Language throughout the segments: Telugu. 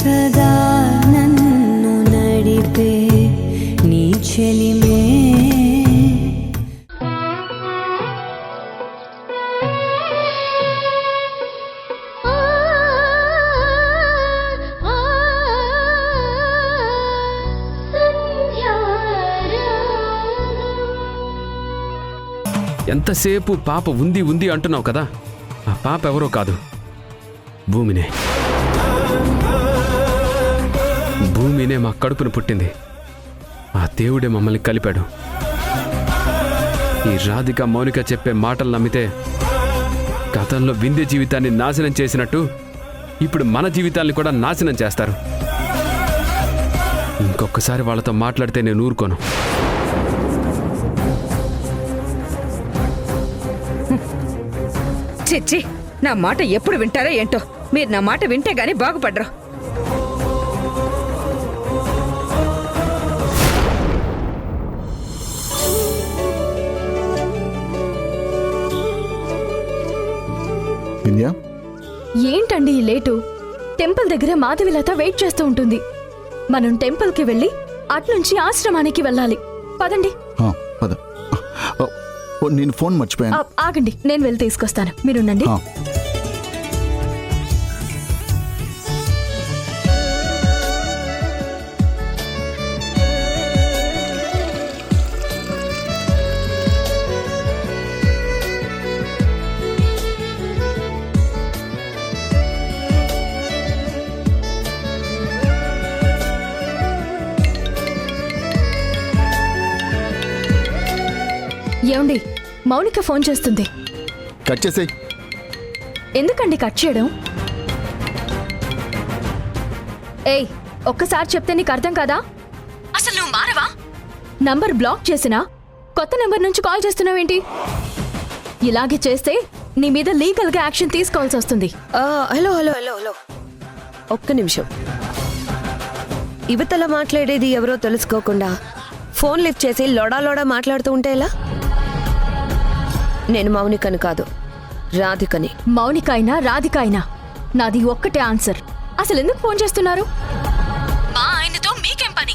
సదా నన్ను నడిపే నీ చెలిమే ఎంతసేపు పాప ఉంది ఉంది అంటున్నావు కదా, ఆ పాప ఎవరో కాదు, భూమినే. భూమినే మా కడుపును పుట్టింది. ఆ దేవుడే మమ్మల్ని కలిపాడు. ఈ రాధిక మౌనిక చెప్పే మాటలు నమ్మితే గతంలో వింధ్య జీవితాన్ని నాశనం చేసినట్టు ఇప్పుడు మన జీవితాన్ని కూడా నాశనం చేస్తారు. ఇంకొకసారి వాళ్ళతో మాట్లాడితే నేను ఊరుకోను. చిచ్చి, నా మాట ఎప్పుడు వింటారో ఏంటో. మీరు నా మాట వింటే గానీ బాగుపడరు. వింధ్య, ఏంటండి ఈ లేటు? టెంపుల్ దగ్గర మాధవిలత వెయిట్ చేస్తూ ఉంటుంది. మనం టెంపుల్కి వెళ్ళి అట్నుంచి ఆశ్రమానికి వెళ్ళాలి. పదండి. పద. నేను ఫోన్ మర్చిపోయాను. ఆగండి, నేను వెళ్ళి తీసుకొస్తాను, మీరుండండి. ఏమండి, మౌనిక ఫోన్ చేస్తుంది. కట్ చేసేయ్. ఎందుకండి కట్ చేయడం? ఏయ్, ఒక్కసారి చెప్తే నీకు అర్థం కాదా? అసలు నువ్వు మారవా? నంబర్ బ్లాక్ చేసినా కొత్త నంబర్ నుంచి కాల్ చేస్తున్నావేంటి? ఇలాగే చేస్తే నీ మీద లీగల్ గా యాక్షన్ తీసుకోవాల్సి వస్తుంది. హలో హలో హలో హలో ఒక్క నిమిషం. ఇవతల మాట్లాడేది ఎవరో తెలుసుకోకుండా ఫోన్ లిఫ్ట్ చేసి లోడా మాట్లాడుతూ ఉంటే ఎలా? నేను మౌనికని కాదు, రాధికని. మౌనిక అయినా రాధిక అయినా నాది ఒక్కటే ఆన్సర్. అసలు ఎందుకు ఫోన్ చేస్తున్నారు? మా ఆయనతో మీకేం పని?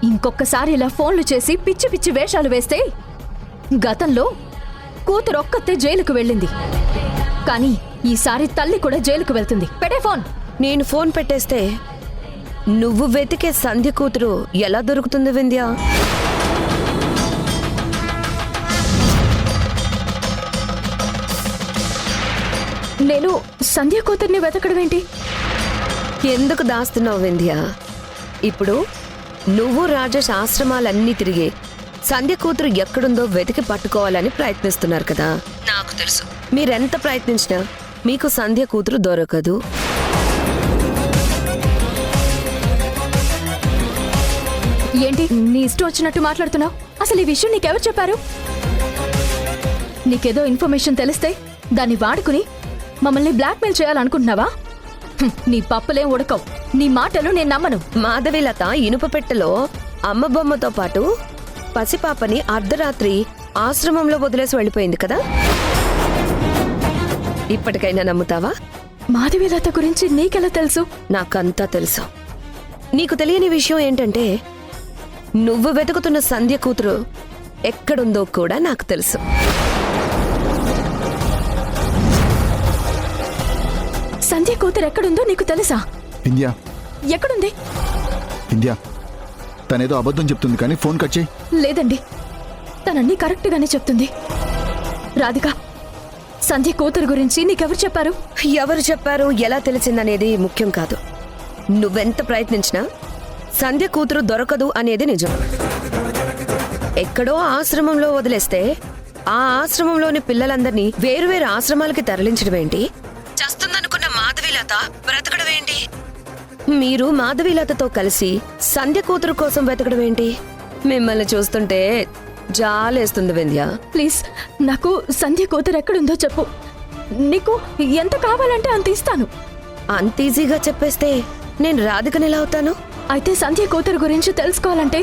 ఇంకొకసారి ఇలా ఫోన్లు చేసి పిచ్చి పిచ్చి వేషాలు వేస్తే, గతంలో కూతురు ఒక్కతే జైలుకు వెళ్ళింది, కానీ ఈసారి తల్లి కూడా జైలుకు వెళ్తుంది. పెట్టే ఫోన్. నేను ఫోన్ పెట్టేస్తే నువ్వు వెతికే సంధ్య కూతురు ఎలా దొరుకుతుంది వింధ్య? నేను సంధ్య కూతుర్ని వెతకడం ఏంటి? ఎందుకు దాస్తున్నావు వింధ్య? ఇప్పుడు నువ్వు రాజేష్ ఆశ్రమాలన్నీ తిరిగి సంధ్య కూతురు ఎక్కడుందో వెతికి పట్టుకోవాలని ప్రయత్నిస్తున్నారు కదా. నాకు తెలుసు, మీరెంత ప్రయత్నించినా మీకు సంధ్య కూతురు దొరకదు. ఏంటి నీ ఇష్టం వచ్చినట్టు మాట్లాడుతున్నావు? అసలు ఈ విషయం నీకెవరు చెప్పారు? నీకేదో ఇన్ఫర్మేషన్ తెలిస్తే దాన్ని వాడుకుని మమ్మల్ని బ్లాక్మెయిల్ చేయాలనుకుంటున్నావా? నీ పప్పులేం ఉడకవు. నీ మాటలు నేను నమ్మను. మాధవిలత ఇనుప పెట్టెలో అమ్మ బొమ్మతో పాటు పసిపాపని అర్ధరాత్రి ఆశ్రమంలో వదిలేసి వెళ్ళిపోయింది కదా. ఇప్పటికైనా నమ్ముతావా? మాధవిలత గురించి నీకెలా తెలుసు? నాకంతా తెలుసు. నీకు తెలియని విషయం ఏంటంటే, నువ్వు వెతుకుతున్న సంధ్య కూతురు ఎక్కడుందో కూడా నాకు తెలుసు. సంధ్య కూతురు ఎక్కడుందో నీకు తెలుసా? వింధ్య, ఎక్కడుంది? వింధ్య, తనేదో అబద్ధం చెప్తుంది, కానీ ఫోన్ కట్ చేయి. లేదండి, తనన్నీ కరెక్ట్ గానే చెప్తుంది. రాధిక, సంధ్య కూతురు గురించి నీకెవరు చెప్పారు? ఎవరు చెప్పారు, ఎలా తెలిసిందనేది ముఖ్యం కాదు. నువ్వెంత ప్రయత్నించినా సంధ్య కూతురు దొరకదు అనేది నిజం. ఎక్కడో ఆశ్రమంలో వదిలేస్తే ఆ ఆశ్రమంలోని పిల్లలందరినీ వేరువేరు ఆశ్రమాలకి తరలించడమేంటి? చస్తుందనుకున్న మాధవిలత బ్రతకడమేంటి? మీరు మాధవిలతతో కలిసి సంధ్య కూతురు కోసం వెతకడమేంటి? మిమ్మల్ని చూస్తుంటే జాలేస్తుంది వింధ్య. ప్లీజ్, నాకు సంధ్య కూతురు ఎక్కడుందో చెప్పు. నీకు ఎంత కావాలంటే అంత ఇస్తాను. అంత ఈజీగా చెప్పేస్తే నేను రాధికని ఎలా అవుతాను? అయితే సంధ్య కూతురు గురించి తెలుసుకోవాలంటే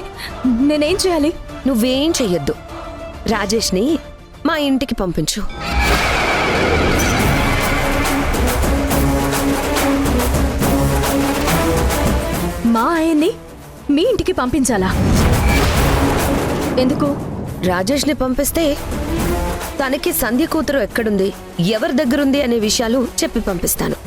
నేనేం చేయాలి? నువ్వేం చెయ్యొద్దు. రాజేష్ని మా ఇంటికి పంపించు. మా ఆయన్ని మీ ఇంటికి పంపించాలా? ఎందుకు? రాజేష్ని పంపిస్తే తనకి సంధ్య కూతురు ఎక్కడుంది, ఎవరి దగ్గరుంది అనే విషయాలు చెప్పి పంపిస్తాను.